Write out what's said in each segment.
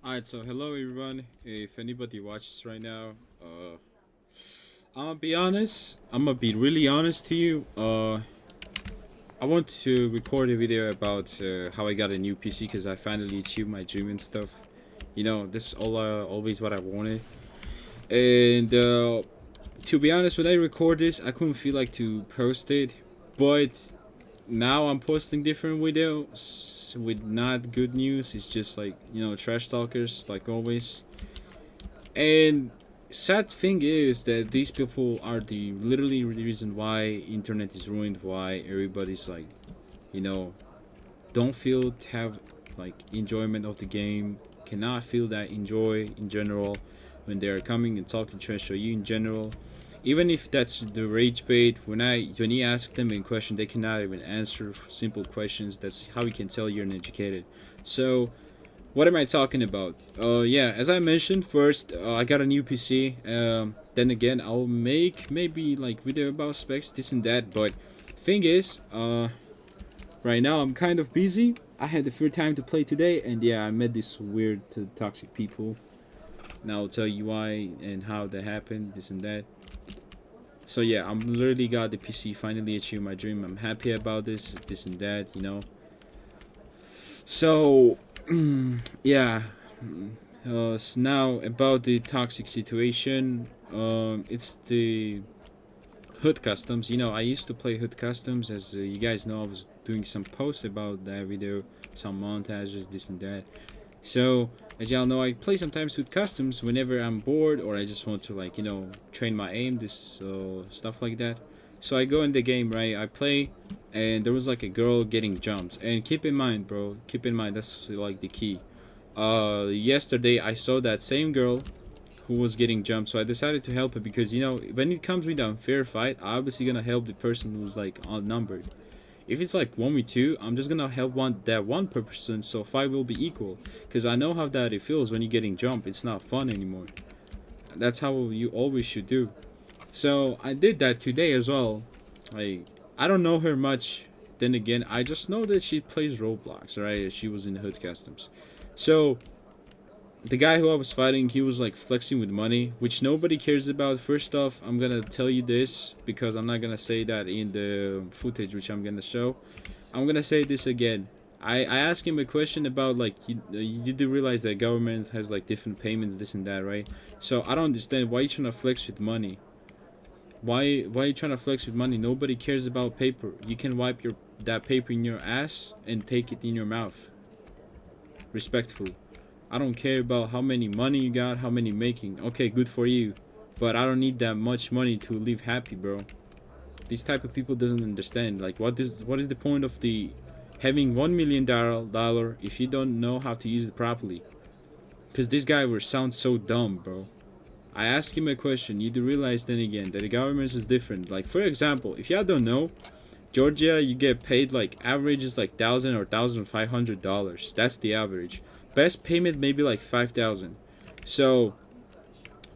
Alright, so hello everyone. If anybody watches right now, I'm gonna be honest. I'm gonna be really honest to you. I want to record a video about how I got a new PC because I finally achieved my dream and stuff. You know, this is always what I wanted. And to be honest, when I record this, I couldn't feel like to post it, but now I'm posting different videos with not good news. It's just like trash talkers like always. And sad thing is that these people are the literally reason why internet is ruined. Why everybody's like, you know, don't feel to have like enjoyment of the game. Cannot feel that enjoy in general when they are coming and talking trash to you in general. Even if that's the rage bait, when you ask them a question, they cannot even answer simple questions. That's how you can tell you're uneducated. So what am I talking about? Yeah, as I mentioned first, I got a new PC. Then again, I'll make maybe like video about specs, this and that. But thing is, right now I'm kind of busy. I had the free time to play today, and yeah, I met this weird, toxic people. Now I'll tell you why and how that happened, this and that. So yeah, I'm literally got the PC. Finally achieved my dream. I'm happy about this and that. So yeah, so now about the toxic situation. It's the hood customs. I used to play hood customs. As you guys know, I was doing some posts about that video, some montages, this and that. So as y'all know, I play sometimes hood customs whenever I'm bored or I just want to train my aim, this stuff like that. So I go in the game, right? I play, and there was like a girl getting jumps. And keep in mind, bro. Keep in mind that's like the key. Yesterday I saw that same girl who was getting jumped, so I decided to help her because when it comes with an unfair fight, I'm obviously gonna help the person who's like outnumbered. If it's like 1v2, I'm just gonna help one person, so five will be equal. Cause I know how that it feels when you're getting jumped. It's not fun anymore. That's how you always should do. So I did that today as well. I don't know her much. Then again, I just know that she plays Roblox, right? She was in the Hood Customs. So the guy who I was fighting, he was like flexing with money, which nobody cares about. First off, I'm gonna tell you this because I'm not gonna say that in the footage which I'm gonna show. I'm gonna say this again. I asked him a question about like you do realize that government has like different payments, this and that, right? So I don't understand why you trying to flex with money. Why you trying to flex with money? Nobody cares about paper. You can wipe your that paper in your ass and take it in your mouth, respectfully. I don't care about how many money you got, how many making. Okay, good for you, but I don't need that much money to live happy, bro. These type of people doesn't understand. Like, what is the point of the having $1 million if you don't know how to use it properly? Because this guy will sound so dumb, bro. I asked him a question. You do realize then again that the government is different. Like, for example, if y'all don't know, Georgia, you get paid like average is like $1,000 or $1,500. That's the average. Best payment maybe like 5,000. So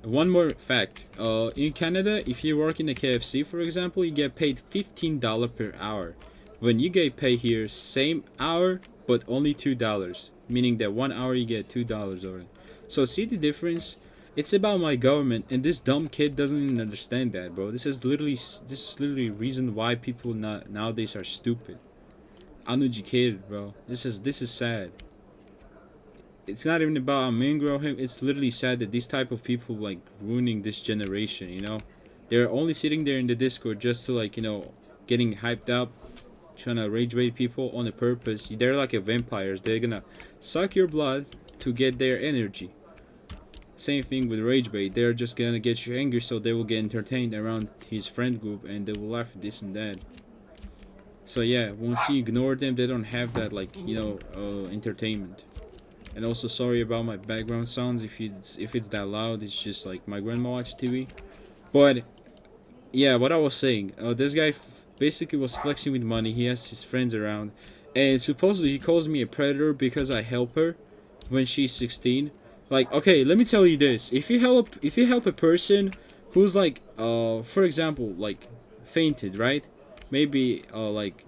one more fact. In Canada, if you work in a KFC, for example, you get paid $15 per hour. When you get paid here, same hour but only $2, meaning that 1 hour you get $2 already. So see the difference. It's about my government, and this dumb kid doesn't even understand that, bro. This is literally reason why people not nowadays are stupid, uneducated, bro. This is sad. It's not even about Amingro him. It's literally sad that these type of people like ruining this generation. They're only sitting there in the Discord just to getting hyped up, trying to rage bait people on a purpose. They're like a vampires. They're gonna suck your blood to get their energy. Same thing with rage bait. They're just gonna get you angry so they will get entertained around his friend group and they will laugh at this and that. So yeah, once you ignore them, they don't have that entertainment. And also sorry about my background sounds if it's that loud. It's just like my grandma watched TV. But yeah, what I was saying, this guy basically was flexing with money. He has his friends around, and supposedly he calls me a predator because I help her when she's 16. Like, okay, let me tell you this: if you help a person who's like, for example, like fainted, right? Maybe like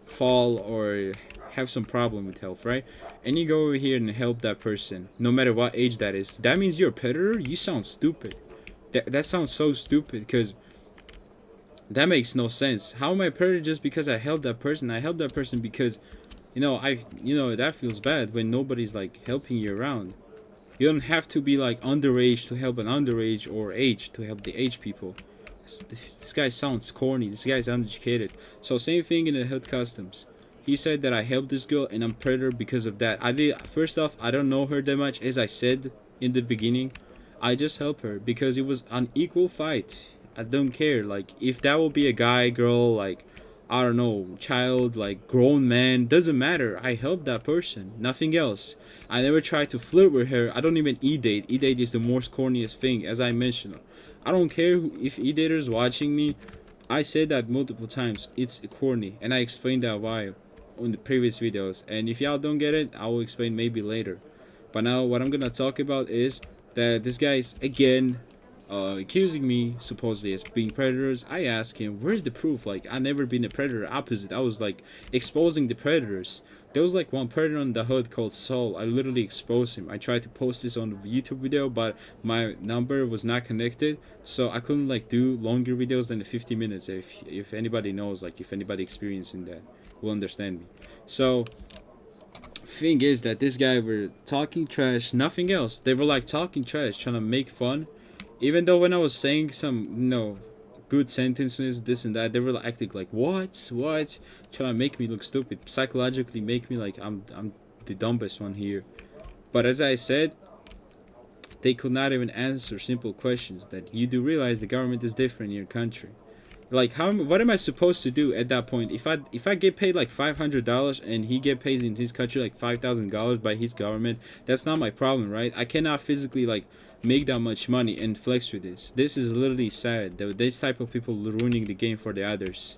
fall or have some problem with health, right? and you go over here and help that person, no matter what age that is, that means you're a predator? You sound stupid. That sounds so stupid because that makes no sense. How am I a predator just because I helped that person? I helped that person because, that feels bad when nobody's like helping you around. You don't have to be like underage to help an underage or age to help the age people. This guy sounds corny. This guy's uneducated. So same thing in the hood customs. He said that I helped this girl and I'm predator because of that. I did. First off, I don't know her that much. As I said in the beginning, I just help her because it was an equal fight. I don't care. Like if that will be a guy, girl, like I don't know, child, like grown man, doesn't matter. I help that person. Nothing else. I never tried to flirt with her. I don't even e-date. E-date is the most corniest thing, as I mentioned. I don't care if e-daters watching me. I said that multiple times. It's corny, and I explained that why on the previous videos. And if y'all don't get it, I will explain maybe later. But now what I'm gonna talk about is that this guy is again accusing me supposedly as being predators. I asked him, where's the proof? Like I never been a predator. Opposite, I was like exposing the predators. There was like one predator on the hood called Saul. I literally exposed him. I tried to post this on the YouTube video, but my number was not connected, so I couldn't like do longer videos than 50 minutes. If anybody knows, like if anybody experiencing that will understand me. So thing is that this guy were talking trash, nothing else. They were like talking trash, trying to make fun. Even though when I was saying some, good sentences, this and that, they were acting like what, trying to make me look stupid, psychologically make me like I'm the dumbest one here. But as I said, they could not even answer simple questions. That you do realize the government is different in your country. Like what am I supposed to do at that point if I get paid like $500 and he get paid in his country like $5,000 by his government? That's not my problem, right? I cannot physically like make that much money and flex with this is literally sad that this type of people ruining the game for the others.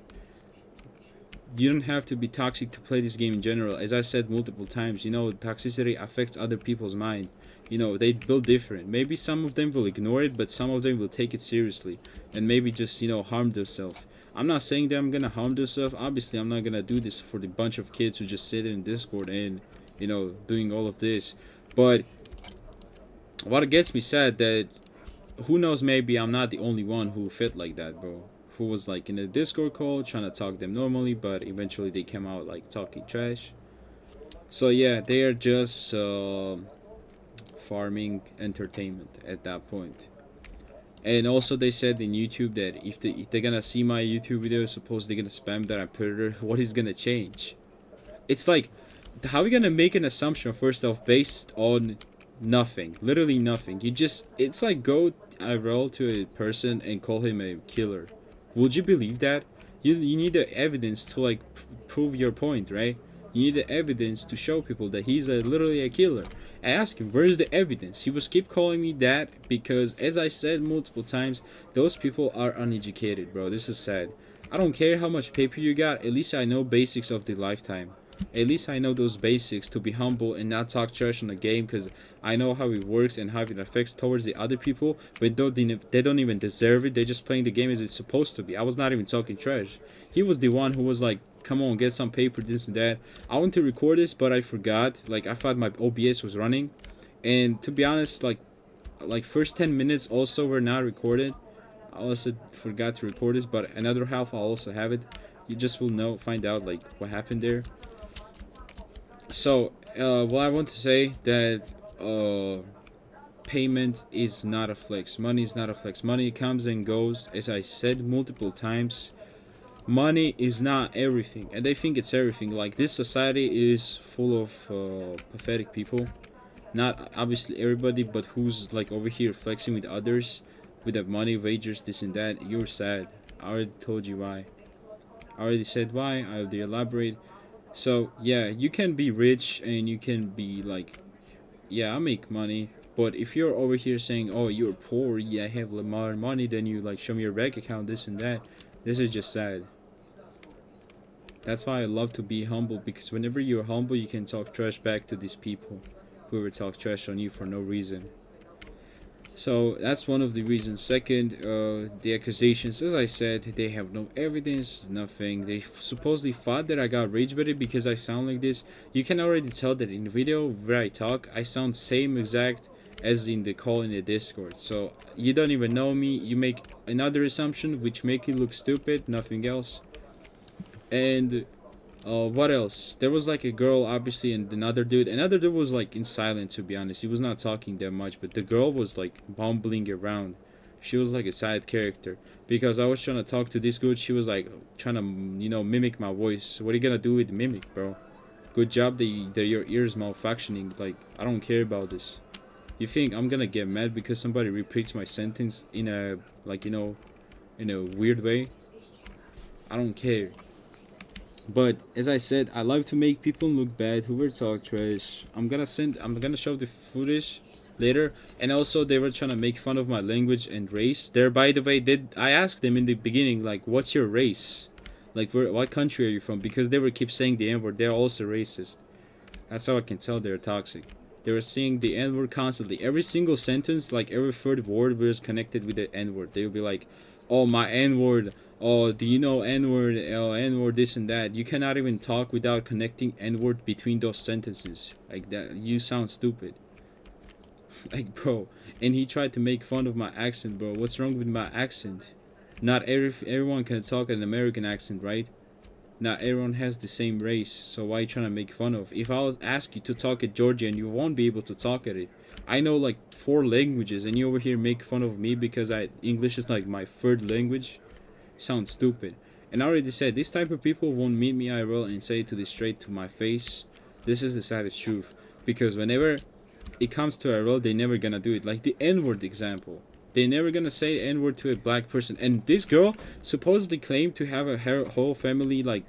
You don't have to be toxic to play this game in general. As I said multiple times, toxicity affects other people's mind. They build different. Maybe some of them will ignore it, but some of them will take it seriously and maybe just harm themselves. I'm not saying that I'm gonna harm themselves. Obviously I'm not gonna do this for the bunch of kids who just sit in Discord and doing all of this. But what gets me sad that who knows, maybe I'm not the only one who felt like that, bro. Who was like in a Discord call trying to talk them normally, but eventually they came out like talking trash. So yeah, they are just farming entertainment at that point. And also they said in YouTube that if they're gonna see my YouTube video, suppose they're gonna spam that I'm predator, what is gonna change? It's like, how are we gonna make an assumption first off based on nothing, literally nothing? It's like go IRL to a person and call him a killer. Would you believe that? You need the evidence to like prove your point, right? You need the evidence to show people that he's literally a killer. I asked him, where's the evidence? He was keep calling me that because, as I said multiple times, those people are uneducated, bro. This is sad. I don't care how much paper you got. At least I know basics of the lifetime. At least I know those basics to be humble and not talk trash on the game, because I know how it works and how it affects towards the other people, but they don't even deserve it. They're just playing the game as it's supposed to be. I was not even talking trash. He was the one who was like, come on, get some paper, this and that. I want to record this, but I forgot. Like, I thought my OBS was running, and to be honest, like first 10 minutes also were not recorded. I also forgot to record this, but another half I'll also have it. You just will find out like what happened there. So, well, I want to say that payment is not a flex. Money is not a flex. Money comes and goes. As I said multiple times, money is not everything, and they think it's everything. Like, this society is full of pathetic people. Not obviously everybody, but who's like over here flexing with others, with the money, wagers, this and that. You're sad. I already told you why. I already said why. I already elaborate. So yeah, you can be rich and you can be like, yeah, I make money. But if you're over here saying, oh, you're poor, yeah, I have more money than you, like show me your bank account, this and that, this is just sad. That's why I love to be humble, because whenever you're humble, you can talk trash back to these people who ever talk trash on you for no reason. So that's one of the reasons. Second, the accusations. As I said, they have no evidence, nothing. They supposedly thought that I got rage baited because I sound like this. You can already tell that in the video where I talk, I sound same exact as in the call in the Discord. So you don't even know me. You make another assumption which make you look stupid. Nothing else. And what else? There was like a girl, obviously, and another dude. Another dude was like in silent, to be honest. He was not talking that much, but the girl was like bumbling around. She was like a side character because I was trying to talk to this dude. She was like trying to, mimic my voice. What are you gonna do with mimic, bro? Good job that your ears malfunctioning. Like, I don't care about this. You think I'm gonna get mad because somebody repeats my sentence in a like in a weird way? I don't care. But as I said, I love to make people look bad who were talk trash. I'm gonna show the footage later. And also they were trying to make fun of my language and race. There, by the way, did I asked them in the beginning, like, what's your race? Like, what country are you from? Because they were keep saying the N-word. They're also racist. That's how I can tell they're toxic. They were saying the N-word constantly. Every single sentence, like every third word was connected with the N-word. They would be like, oh, my N-word. Oh, do you know N-word? Oh, N-word, this and that. You cannot even talk without connecting N-word between those sentences. Like that, you sound stupid. Like, bro. And he tried to make fun of my accent, bro. What's wrong with my accent? Not everyone can talk an American accent, right? Not everyone has the same race, so why are you trying to make fun of? If I'll ask you to talk at Georgian, you won't be able to talk at it. I know like 4 languages, and you over here make fun of me because English is like my third language. Sounds stupid. And I already said this type of people won't meet me IRL and say it to the straight to my face. This is the saddest truth, because whenever it comes to IRL, they never gonna do it. Like the N-word example. They never gonna say N-word to a black person. And this girl supposedly claimed to have her whole family like,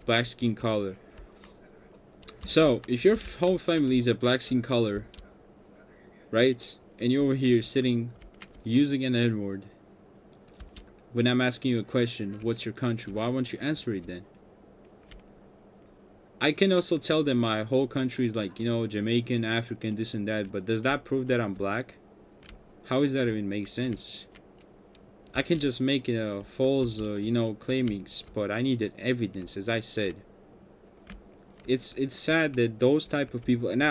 black skin color. So if your whole family is a black skin color, right? And you're over here sitting using an N-word. When I'm asking you a question, what's your country? Why won't you answer it then? I can also tell them my whole country is like, Jamaican, African, this and that. But does that prove that I'm black? How does that even make sense? I can just make false, claimings, but I needed evidence, as I said. It's sad that those type of people, and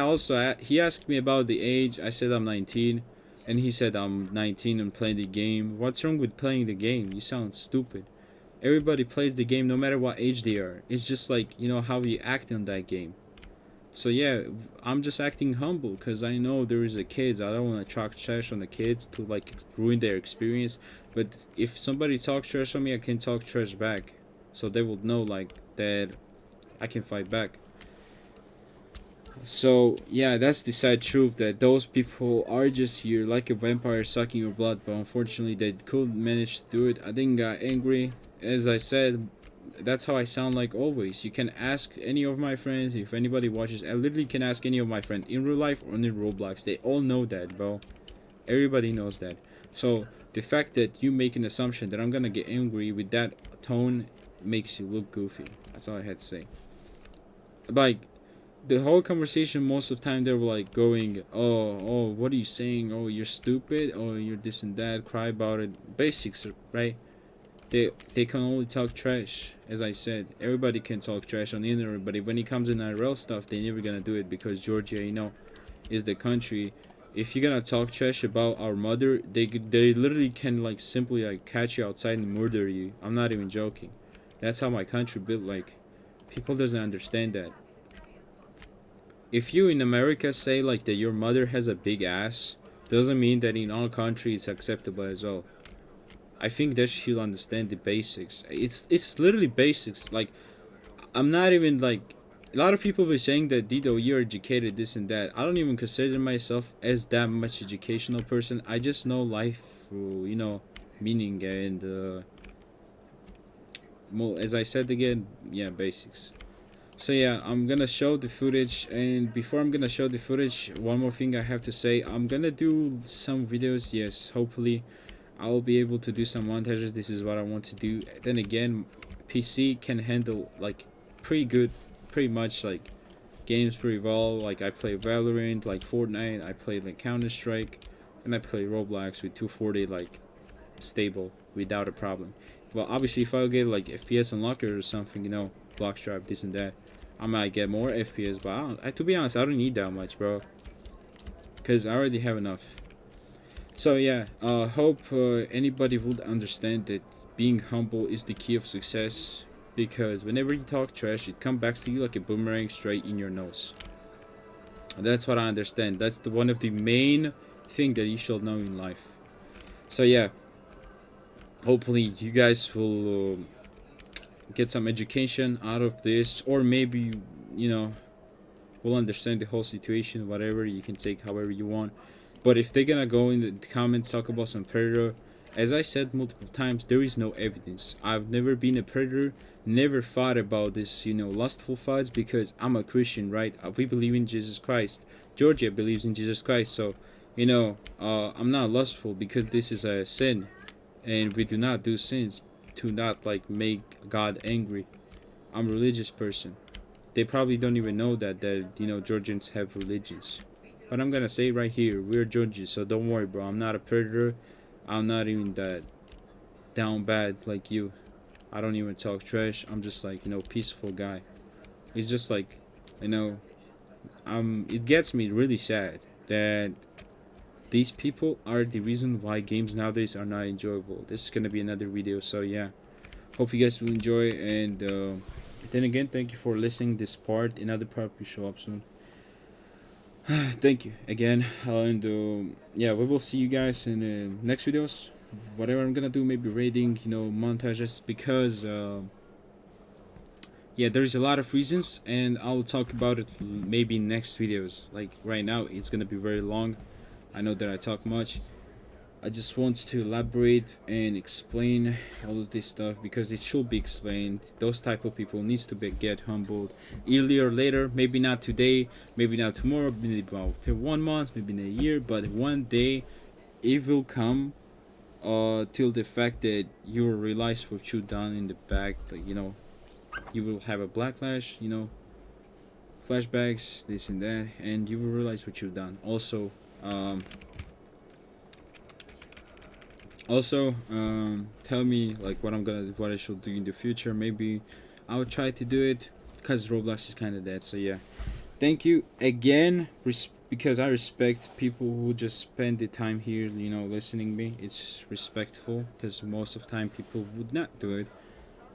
he asked me about the age. I said I'm 19, and he said I'm 19 and playing the game. What's wrong with playing the game? You sound stupid. Everybody plays the game no matter what age they are. It's just like, how you act in that game. So yeah, I'm just acting humble because I know there is a kids. I don't want to talk trash on the kids to like ruin their experience. But if somebody talks trash on me, I can talk trash back, so they will know like that I can fight back. So yeah, that's the sad truth, that those people are just here like a vampire sucking your blood. But unfortunately, they couldn't manage to do it. I then got angry. As I said, that's how I sound like always. You can ask any of my friends, if anybody watches. I literally can ask any of my friends in real life or in Roblox. They all know that, bro. Everybody knows that. So the fact that you make an assumption that I'm gonna get angry with that tone makes you look goofy. That's all I had to say. Like, the whole conversation, most of the time they were like going, oh, what are you saying? Oh, you're stupid. Oh, you're this and that. Cry about it. Basics, right? They can only talk trash. As I said, everybody can talk trash on the internet, but when it comes in IRL stuff, they never gonna do it because Georgia, is the country. If you're gonna talk trash about our mother, they literally can like simply like catch you outside and murder you. I'm not even joking. That's how my country built. Like, people doesn't understand that. If you in America say like that your mother has a big ass, doesn't mean that in our country it's acceptable as well. I think that she'll understand the basics. It's literally basics. Like, I'm not even like, a lot of people be saying that Dido, you're educated, this and that. I don't even consider myself as that much educational person. I just know life through, meaning and as I said again, yeah, basics. So yeah, I'm gonna show the footage, and before I'm gonna show the footage, one more thing I have to say. I'm gonna do some videos, yes, hopefully I'll be able to do some montages. This is what I want to do. Then again, PC can handle like pretty good, pretty much like games pretty well. Like, I play Valorant, like Fortnite, I play like Counter-Strike, and I play Roblox with 240 like stable without a problem. Well, obviously, if I get like FPS unlocker or something, block strap, this and that, I might get more FPS. But to be honest, I don't need that much, bro, because I already have enough. So yeah, hope anybody would understand that being humble is the key of success. Because whenever you talk trash, it comes back to you like a boomerang straight in your nose. And that's what I understand. That's one of the main thing that you should know in life. So yeah, hopefully you guys will get some education out of this, or maybe will understand the whole situation. Whatever, you can take however you want. But if they're gonna go in the comments talk about some predator, as I said multiple times, there is no evidence. I've never been a predator, never thought about this, lustful fights, because I'm a Christian, right? We believe in Jesus Christ. Georgia believes in Jesus Christ, so I'm not lustful because this is a sin, and we do not do sins to not like make God angry. I'm a religious person. They probably don't even know that Georgians have religions. But I'm gonna say right here, we're Georgians, so don't worry, bro. I'm not a predator. I'm not even that down bad like you. I don't even talk trash. I'm just like, peaceful guy. It's just like, it gets me really sad that these people are the reason why games nowadays are not enjoyable. This is gonna be another video, so yeah. Hope you guys will enjoy, and then again, thank you for listening this part. Another part will show up soon. Thank you again, and yeah, we will see you guys in the next videos. Whatever I'm gonna do, maybe raiding, montages, because yeah, there's a lot of reasons, and I'll talk about it maybe in next videos. Like right now, it's gonna be very long. I know that I talk much. I just want to elaborate and explain all of this stuff because it should be explained. Those type of people needs to get humbled earlier or later. Maybe not today, maybe not tomorrow, maybe about 1 month, maybe in a year, but one day it will come till the fact that you will realize what you've done in the back. Like, you will have a backlash, flashbacks, this and that, and you will realize what you've done. Also, tell me like what I should do in the future. Maybe I'll try to do it because Roblox is kind of dead. So yeah, thank you again, because I respect people who just spend the time here, listening me. It's respectful because most of the time people would not do it.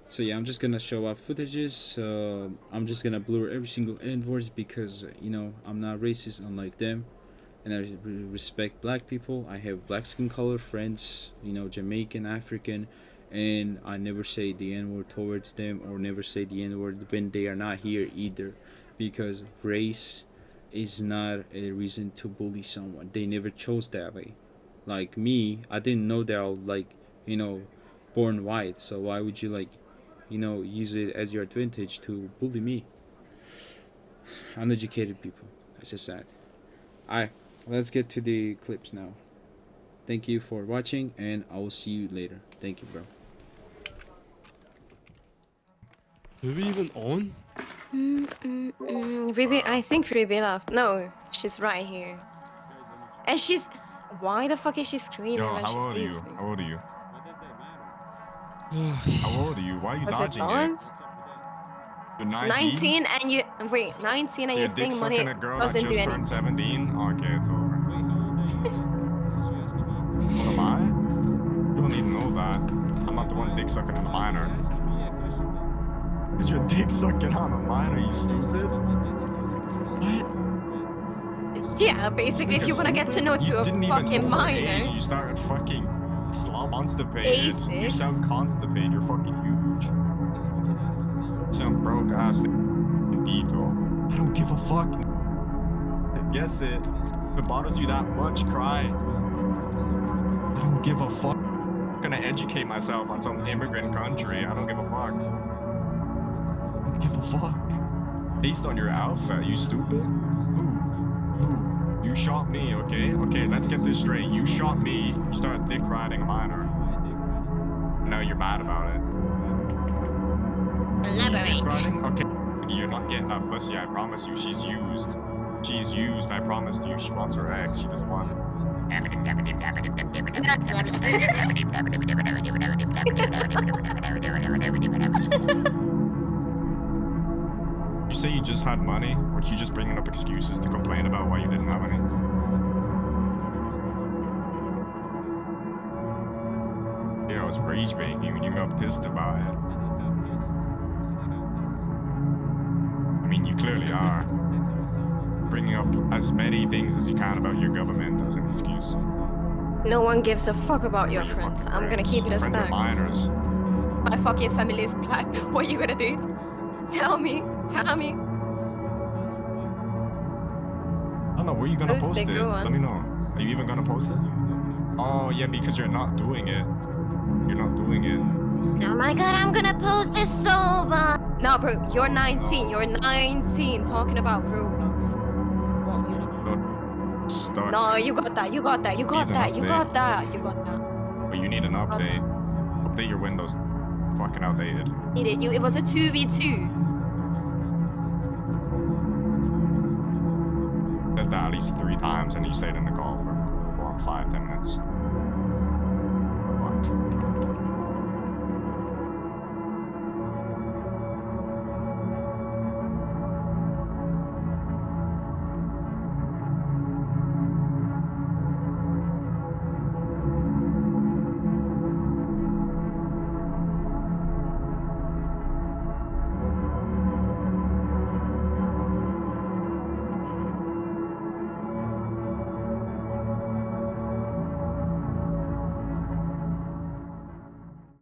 So yeah, I'm just gonna show up footages. I'm just gonna blur every single N-words because I'm not racist unlike them. And I respect black people. I have black skin color friends, Jamaican, African, and I never say the N-word towards them or never say the N-word when they are not here either, because race is not a reason to bully someone. They never chose that way. Like me, I didn't know that I was born white, so why would you use it as your advantage to bully me? Uneducated people. That's just sad. Alright. Let's get to the clips now. Thank you for watching, and I will see you later. Thank you, bro. Are we even on? Ruby, I think Ruby left. No, she's right here. And she's... Why the fuck is she screaming when she sees me? How old are you? How old are you? Why are you Was dodging it Buzz? You're 19 and you... Wait, 19 and you think money a girl doesn't that do just anything. turned 17? Okay, it's over. What am I? You don't need to know that. I'm not the one dick sucking on a minor. Is your dick sucking on a minor? You stupid? What? Yeah, basically, if you want to get to know to a fucking minor. You started fucking constipated. You sound constipated. You're fucking huge. You sound broke ass. Dito. I don't give a fuck. Guess it. If it bothers you that much, cry. I don't give a fuck. I'm gonna educate myself on some immigrant country. I don't give a fuck. I don't give a fuck. Based on your outfit, you stupid? Who? You shot me, okay? Okay, let's get this straight. You shot me. You started dick riding a minor. Now you're mad about it. Elaborate. Okay, you're not getting that pussy. I promise you. She's used. She's used. I promised you. She wants her ex. She doesn't want You say you just had money, or you just bringing up excuses to complain about why you didn't have any? Yeah, I was rage baiting you and you got pissed about it. I mean, you clearly are. Bringing up as many things as you can about your government as an excuse. No one gives a fuck about your friends. I'm gonna keep it a Friends are stack. minors. My fucking family is black. What are you gonna do? Tell me. Tell me. I don't know, where are you gonna Post post it, it? go on. Let me know. Are you even gonna post it? Oh, yeah, because you're not doing it. You're not doing it. Oh my god, I'm gonna post this so bad. No, bro, you're 19. no. You're 19 talking about Roblox. What are you on about? Stuck. No, you got that. You got that. You got Needs an that. You update. got that. You got that. But you need an update. Update your Windows. Fucking outdated. It was a 2v2. Said that at least 3 times and you stayed in the call for 5-10 minutes. Fuck.